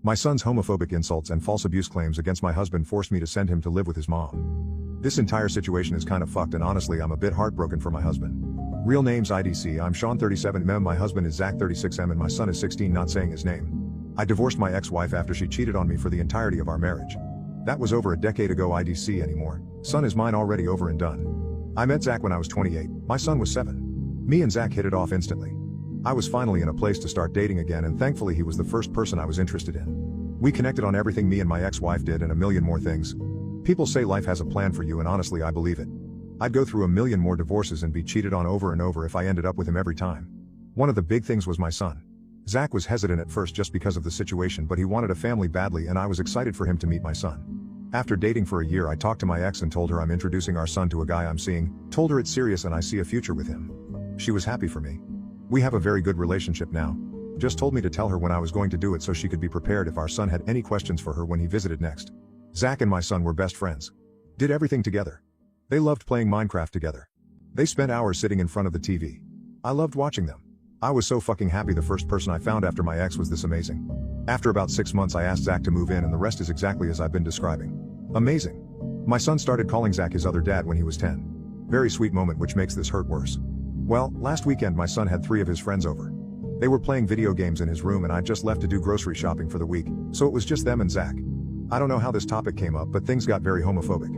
My son's homophobic insults and false abuse claims against my husband forced me to send him to live with his mom. This entire situation is kind of fucked and honestly I'm a bit heartbroken for my husband. Real names IDC, I'm Sean 37M, my husband is Zach 36M and my son is 16, not saying his name. I divorced my ex-wife after she cheated on me for the entirety of our marriage. That was over a decade ago. IDC anymore. Son is mine already over and done. I met Zach when I was 28, my son was 7. Me and Zach hit it off instantly. I was finally in a place to start dating again and thankfully he was the first person I was interested in. We connected on everything me and my ex-wife did and a million more things. People say life has a plan for you and honestly I believe it. I'd go through a million more divorces and be cheated on over and over if I ended up with him every time. One of the big things was my son. Zach was hesitant at first just because of the situation, but he wanted a family badly and I was excited for him to meet my son. After dating for a year I talked to my ex and told her I'm introducing our son to a guy I'm seeing, told her it's serious and I see a future with him. She was happy for me. We have a very good relationship now. Just told me to tell her when I was going to do it so she could be prepared if our son had any questions for her when he visited next. Zach and my son were best friends. Did everything together. They loved playing Minecraft together. They spent hours sitting in front of the TV. I loved watching them. I was so fucking happy. The first person I found after my ex was this amazing. After about 6 months I asked Zach to move in and the rest is exactly as I've been describing. Amazing. My son started calling Zach his other dad when he was 10. Very sweet moment which makes this hurt worse. Well, last weekend my son had 3 of his friends over. They were playing video games in his room and I'd just left to do grocery shopping for the week, so it was just them and Zach. I don't know how this topic came up but things got very homophobic.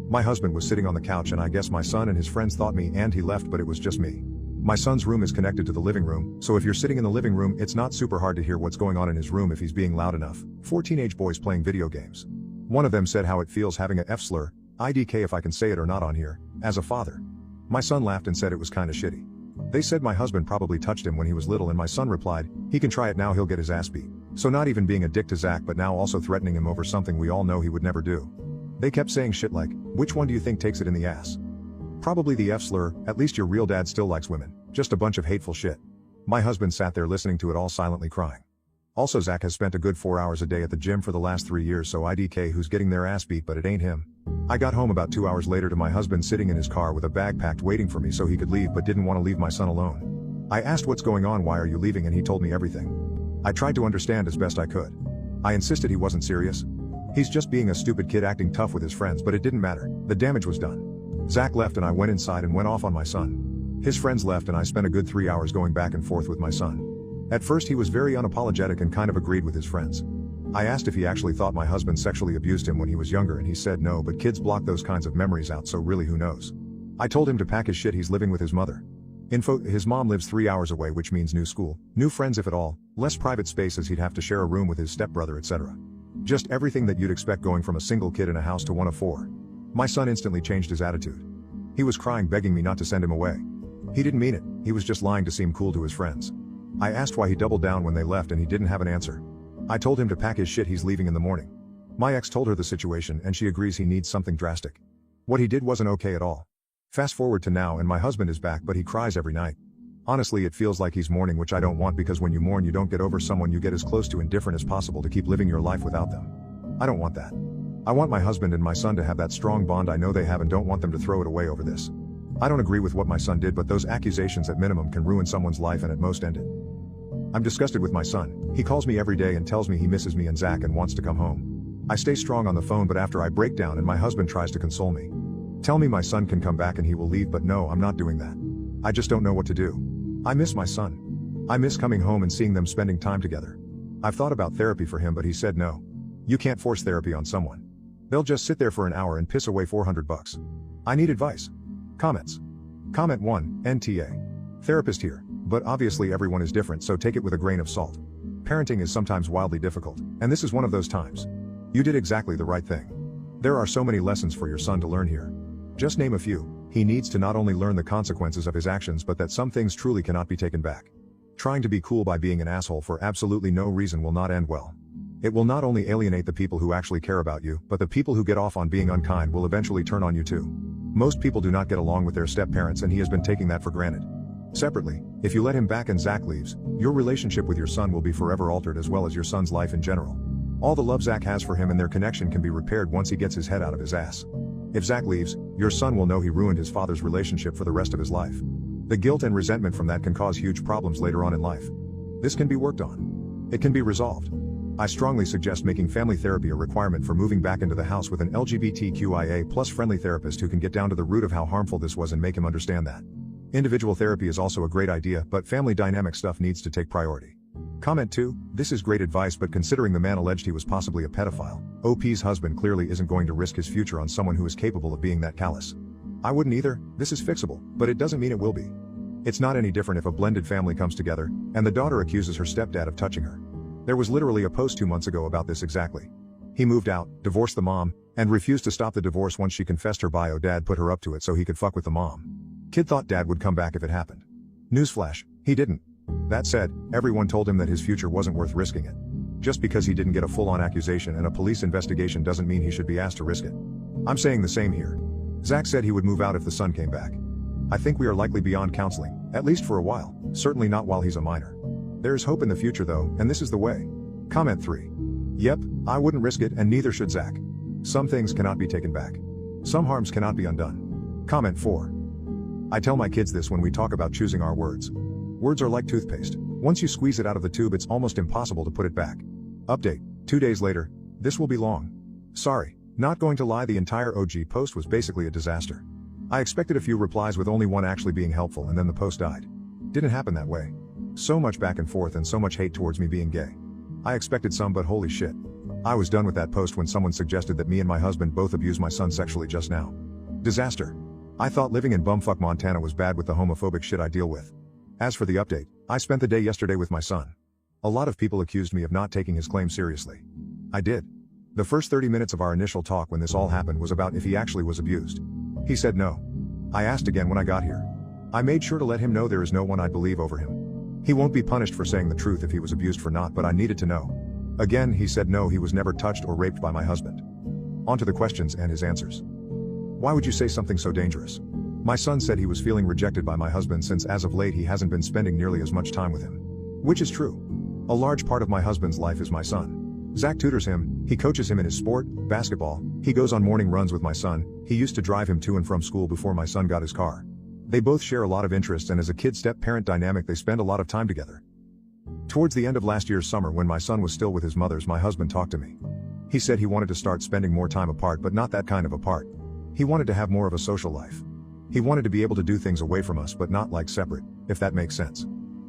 My husband was sitting on the couch and I guess my son and his friends thought me and he left but it was just me. My son's room is connected to the living room, so if you're sitting in the living room it's not super hard to hear what's going on in his room if he's being loud enough. 4 teenage boys playing video games. One of them said how it feels having a F slur, IDK if I can say it or not on here, as a father. My son laughed and said it was kinda shitty. They said my husband probably touched him when he was little and my son replied, he can try it now, he'll get his ass beat. So not even being a dick to Zach but now also threatening him over something we all know he would never do. They kept saying shit like, which one do you think takes it in the ass? Probably the F slur, at least your real dad still likes women. Just a bunch of hateful shit. My husband sat there listening to it all silently crying. Also Zach has spent a good 4 hours a day at the gym for the last 3 years, so IDK who's getting their ass beat but it ain't him. I got home about 2 hours later to my husband sitting in his car with a bag packed waiting for me so he could leave but didn't want to leave my son alone. I asked what's going on, why are you leaving, and he told me everything. I tried to understand as best I could. I insisted he wasn't serious. He's just being a stupid kid acting tough with his friends, but it didn't matter, the damage was done. Zach left and I went inside and went off on my son. His friends left and I spent a good 3 hours going back and forth with my son. At first he was very unapologetic and kind of agreed with his friends. I asked if he actually thought my husband sexually abused him when he was younger and he said no, but kids block those kinds of memories out, so really who knows. I told him to pack his shit, he's living with his mother. Info, his mom lives 3 hours away, which means new school, new friends if at all, less private space as he'd have to share a room with his stepbrother, etc. Just everything that you'd expect going from a single kid in a house to one of 4. My son instantly changed his attitude. He was crying, begging me not to send him away. He didn't mean it, he was just lying to seem cool to his friends. I asked why he doubled down when they left and he didn't have an answer. I told him to pack his shit, he's leaving in the morning. My ex told her the situation and she agrees he needs something drastic. What he did wasn't okay at all. Fast forward to now and my husband is back but he cries every night. Honestly it feels like he's mourning, which I don't want because when you mourn you don't get over someone, you get as close to indifferent as possible to keep living your life without them. I don't want that. I want my husband and my son to have that strong bond I know they have and don't want them to throw it away over this. I don't agree with what my son did, but those accusations at minimum can ruin someone's life and at most end it. I'm disgusted with my son. He calls me every day and tells me he misses me and Zach and wants to come home. I stay strong on the phone but after I break down and my husband tries to console me. Tell me my son can come back and he will leave, but no, I'm not doing that. I just don't know what to do. I miss my son. I miss coming home and seeing them spending time together. I've thought about therapy for him but he said no. You can't force therapy on someone. They'll just sit there for an hour and piss away $400. I need advice. Comments. Comment 1, NTA. Therapist here, but obviously everyone is different, so take it with a grain of salt. Parenting is sometimes wildly difficult, and this is one of those times. You did exactly the right thing. There are so many lessons for your son to learn here. Just name a few. He needs to not only learn the consequences of his actions but that some things truly cannot be taken back. Trying to be cool by being an asshole for absolutely no reason will not end well. It will not only alienate the people who actually care about you, but the people who get off on being unkind will eventually turn on you too. Most people do not get along with their step-parents and he has been taking that for granted. Separately, if you let him back and Zach leaves, your relationship with your son will be forever altered as well as your son's life in general. All the love Zach has for him and their connection can be repaired once he gets his head out of his ass. If Zach leaves, your son will know he ruined his father's relationship for the rest of his life. The guilt and resentment from that can cause huge problems later on in life. This can be worked on. It can be resolved. I strongly suggest making family therapy a requirement for moving back into the house with an LGBTQIA+ friendly therapist who can get down to the root of how harmful this was and make him understand that. Individual therapy is also a great idea, but family dynamic stuff needs to take priority. Comment 2, this is great advice, but considering the man alleged he was possibly a pedophile, OP's husband clearly isn't going to risk his future on someone who is capable of being that callous. I wouldn't either. This is fixable, but it doesn't mean it will be. It's not any different if a blended family comes together, and the daughter accuses her stepdad of touching her. There was literally a post 2 months ago about this exactly. He moved out, divorced the mom, and refused to stop the divorce once she confessed her bio. Dad put her up to it so he could fuck with the mom. Kid thought dad would come back if it happened. Newsflash, he didn't. That said, everyone told him that his future wasn't worth risking it. Just because he didn't get a full-on accusation and a police investigation doesn't mean he should be asked to risk it. I'm saying the same here. Zach said he would move out if the son came back. I think we are likely beyond counseling, at least for a while, certainly not while he's a minor. There is hope in the future though, and this is the way. Comment 3. Yep, I wouldn't risk it, and neither should Zach. Some things cannot be taken back. Some harms cannot be undone. Comment 4. I tell my kids this when we talk about choosing our words. Words are like toothpaste. Once you squeeze it out of the tube, it's almost impossible to put it back. Update. 2 days later. This will be long. Sorry. Not going to lie, the entire OG post was basically a disaster. I expected a few replies with only one actually being helpful, and then the post died. Didn't happen that way. So much back and forth and so much hate towards me being gay. I expected some, but holy shit. I was done with that post when someone suggested that me and my husband both abused my son sexually just now. Disaster. I thought living in bumfuck Montana was bad with the homophobic shit I deal with. As for the update, I spent the day yesterday with my son. A lot of people accused me of not taking his claim seriously. I did. The first 30 minutes of our initial talk when this all happened was about if he actually was abused. He said no. I asked again when I got here. I made sure to let him know there is no one I'd believe over him. He won't be punished for saying the truth if he was abused for not, but I needed to know. Again, he said no, he was never touched or raped by my husband. On to the questions and his answers. Why would you say something so dangerous? My son said he was feeling rejected by my husband since as of late he hasn't been spending nearly as much time with him. Which is true. A large part of my husband's life is my son. Zach tutors him, he coaches him in his sport, basketball, he goes on morning runs with my son, he used to drive him to and from school before my son got his car. They both share a lot of interests, and as a kid-step-parent dynamic they spend a lot of time together. Towards the end of last year's summer when my son was still with his mother's, my husband talked to me. He said he wanted to start spending more time apart, but not that kind of apart. He wanted to have more of a social life. He wanted to be able to do things away from us, but not like separate, if that makes sense.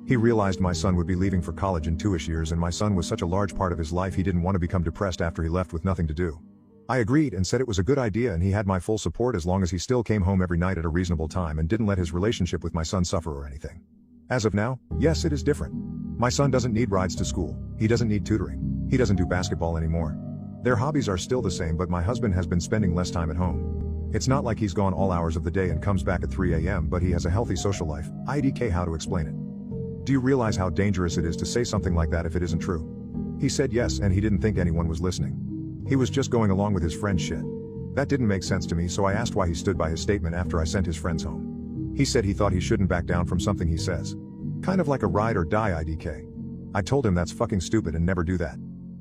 He realized my son would be leaving for college in 2-ish years, and my son was such a large part of his life he didn't want to become depressed after he left with nothing to do. I agreed and said it was a good idea, and he had my full support as long as he still came home every night at a reasonable time and didn't let his relationship with my son suffer or anything. As of now, yes, it is different. My son doesn't need rides to school, he doesn't need tutoring, he doesn't do basketball anymore. Their hobbies are still the same, but my husband has been spending less time at home. It's not like he's gone all hours of the day and comes back at 3 a.m., but he has a healthy social life. IDK, how to explain it? Do you realize how dangerous it is to say something like that if it isn't true? He said yes, and he didn't think anyone was listening. He was just going along with his friend's shit. That didn't make sense to me, so I asked why he stood by his statement after I sent his friends home. He said he thought he shouldn't back down from something he says. Kind of like a ride or die IDK. I told him that's fucking stupid and never do that.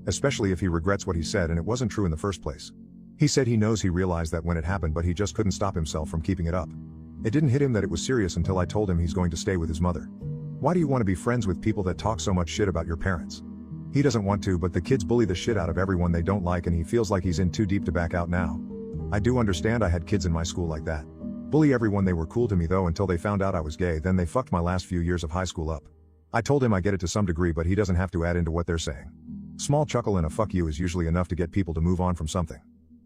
Especially if he regrets what he said and it wasn't true in the first place. He said he knows he realized that when it happened, but he just couldn't stop himself from keeping it up. It didn't hit him that it was serious until I told him he's going to stay with his mother. Why do you want to be friends with people that talk so much shit about your parents? He doesn't want to, but the kids bully the shit out of everyone they don't like, and he feels like he's in too deep to back out now. I do understand, I had kids in my school like that. Bully everyone. They were cool to me though until they found out I was gay, then they fucked my last few years of high school up. I told him I get it to some degree, but he doesn't have to add into what they're saying. Small chuckle and a fuck you is usually enough to get people to move on from something.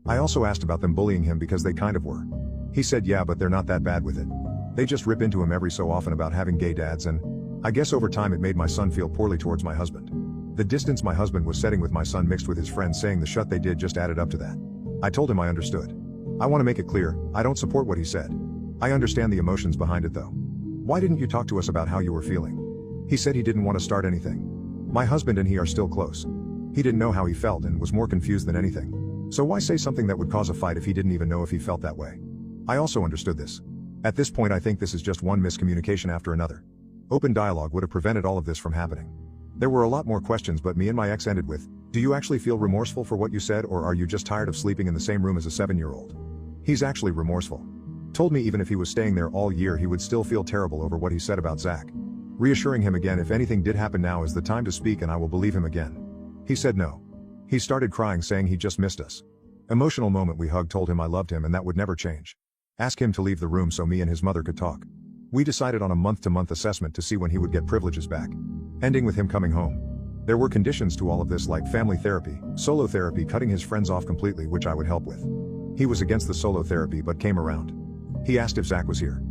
I also asked about them bullying him because they kind of were. He said yeah, but they're not that bad with it. They just rip into him every so often about having gay dads, and I guess over time it made my son feel poorly towards my husband. The distance my husband was setting with my son mixed with his friends saying the shut they did just added up to that. I told him I understood. I want to make it clear, I don't support what he said. I understand the emotions behind it though. Why didn't you talk to us about how you were feeling? He said he didn't want to start anything. My husband and he are still close. He didn't know how he felt and was more confused than anything. So why say something that would cause a fight if he didn't even know if he felt that way? I also understood this. At this point I think this is just one miscommunication after another. Open dialogue would have prevented all of this from happening. There were a lot more questions, but me and my ex ended with, do you actually feel remorseful for what you said, or are you just tired of sleeping in the same room as a 7-year-old? He's actually remorseful. Told me even if he was staying there all year he would still feel terrible over what he said about Zach. Reassuring him again, if anything did happen, now is the time to speak and I will believe him again. He said no. He started crying saying he just missed us. Emotional moment, we hugged, told him I loved him and that would never change. Ask him to leave the room so me and his mother could talk. We decided on a month-to-month assessment to see when he would get privileges back. Ending with him coming home. There were conditions to all of this, like family therapy, solo therapy, cutting his friends off completely, which I would help with. He was against the solo therapy but came around. He asked if Zach was here.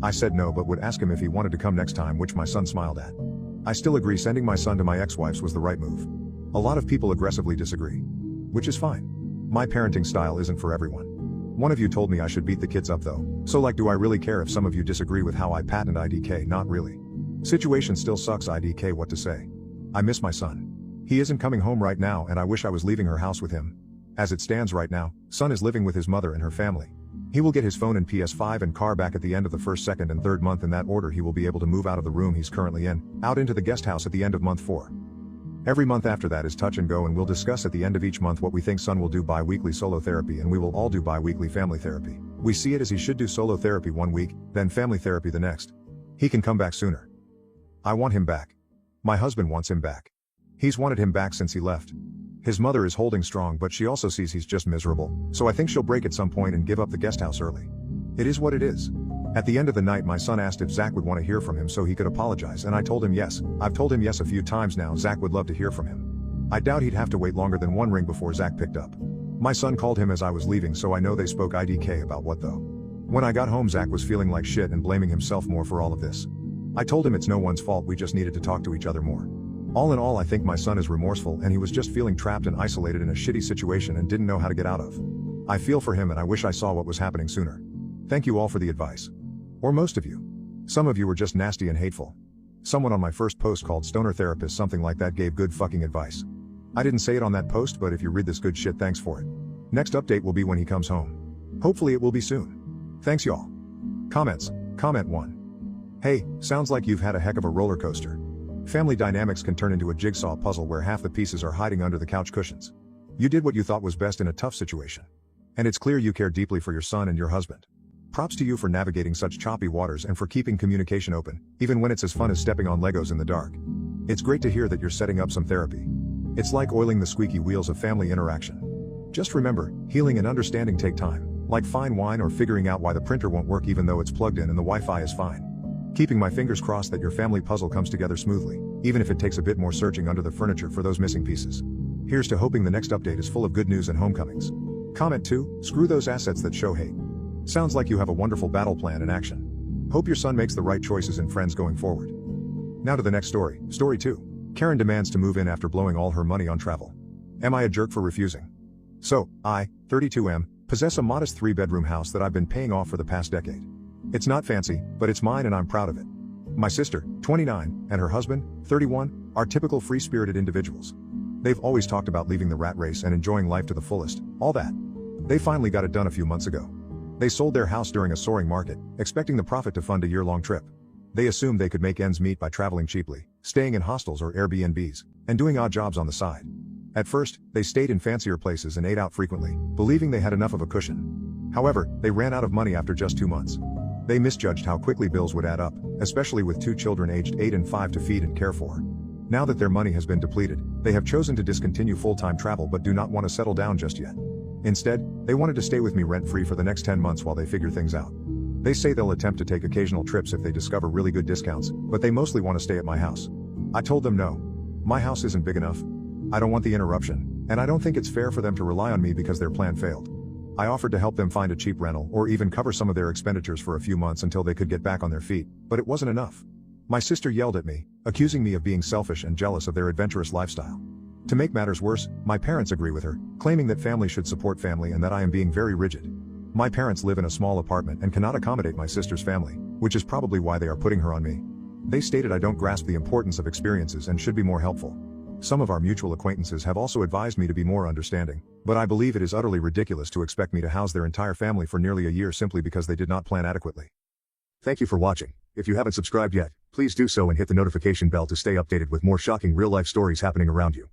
I said no, but would ask him if he wanted to come next time, which my son smiled at. I still agree sending my son to my ex-wife's was the right move. A lot of people aggressively disagree. Which is fine. My parenting style isn't for everyone. One of you told me I should beat the kids up though, so like, do I really care if some of you disagree with how I patent IDK? Not really. Situation still sucks. IDK, what to say? I miss my son. He isn't coming home right now and I wish I was leaving her house with him. As it stands right now, son is living with his mother and her family. He will get his phone and PS5 and car back at the end of the first, second, and third month. In that order, he will be able to move out of the room he's currently in, out into the guest house at the end of month 4. Every month after that is touch and go, and we'll discuss at the end of each month what we think son will do. Bi-weekly solo therapy, and we will all do bi-weekly family therapy. We see it as he should do solo therapy one week, then family therapy the next. He can come back sooner. I want him back. My husband wants him back. He's wanted him back since he left. His mother is holding strong, but she also sees he's just miserable, so I think she'll break at some point and give up the guest house early. It is what it is. At the end of the night, my son asked if Zach would want to hear from him so he could apologize, and I told him yes. I've told him yes a few times now. Zach would love to hear from him. I doubt he'd have to wait longer than one ring before Zach picked up. My son called him as I was leaving, so I know they spoke. IDK about what though? When I got home, Zach was feeling like shit and blaming himself more for all of this. I told him it's no one's fault, we just needed to talk to each other more. All in all, I think my son is remorseful and he was just feeling trapped and isolated in a shitty situation and didn't know how to get out of. I feel for him and I wish I saw what was happening sooner. Thank you all for the advice. Or most of you. Some of you were just nasty and hateful. Someone on my first post called Stoner Therapist, something like that, gave good fucking advice. I didn't say it on that post, but if you read this good shit, thanks for it. Next update will be when he comes home. Hopefully it will be soon. Thanks y'all. Comments. Comment 1. Hey, sounds like you've had a heck of a roller coaster. Family dynamics can turn into a jigsaw puzzle where half the pieces are hiding under the couch cushions. You did what you thought was best in a tough situation. And it's clear you care deeply for your son and your husband. Props to you for navigating such choppy waters and for keeping communication open, even when it's as fun as stepping on Legos in the dark. It's great to hear that you're setting up some therapy. It's like oiling the squeaky wheels of family interaction. Just remember, healing and understanding take time, like fine wine or figuring out why the printer won't work even though it's plugged in and the Wi-Fi is fine. Keeping my fingers crossed that your family puzzle comes together smoothly, even if it takes a bit more searching under the furniture for those missing pieces. Here's to hoping the next update is full of good news and homecomings. Comment 2, screw those assets that show hate. Sounds like you have a wonderful battle plan in action. Hope your son makes the right choices and friends going forward. Now to the next story. Story 2. Karen demands to move in after blowing all her money on travel. Am I a jerk for refusing? So, I, 32M, possess a modest 3-bedroom house that I've been paying off for the past decade. It's not fancy, but it's mine and I'm proud of it. My sister, 29, and her husband, 31, are typical free-spirited individuals. They've always talked about leaving the rat race and enjoying life to the fullest, all that. They finally got it done a few months ago. They sold their house during a soaring market, expecting the profit to fund a year-long trip. They assumed they could make ends meet by traveling cheaply, staying in hostels or Airbnbs, and doing odd jobs on the side. At first, they stayed in fancier places and ate out frequently, believing they had enough of a cushion. However, they ran out of money after just 2 months. They misjudged how quickly bills would add up, especially with 2 children aged 8 and 5 to feed and care for. Now that their money has been depleted, they have chosen to discontinue full-time travel but do not want to settle down just yet. Instead, they wanted to stay with me rent-free for the next 10 months while they figure things out. They say they'll attempt to take occasional trips if they discover really good discounts, but they mostly want to stay at my house. I told them no. My house isn't big enough. I don't want the interruption, and I don't think it's fair for them to rely on me because their plan failed. I offered to help them find a cheap rental or even cover some of their expenditures for a few months until they could get back on their feet, but it wasn't enough. My sister yelled at me, accusing me of being selfish and jealous of their adventurous lifestyle. To make matters worse, my parents agree with her, claiming that family should support family and that I am being very rigid. My parents live in a small apartment and cannot accommodate my sister's family, which is probably why they are putting her on me. They stated I don't grasp the importance of experiences and should be more helpful. Some of our mutual acquaintances have also advised me to be more understanding, but I believe it is utterly ridiculous to expect me to house their entire family for nearly a year simply because they did not plan adequately. Thank you for watching. If you haven't subscribed yet, please do so and hit the notification bell to stay updated with more shocking real-life stories happening around you.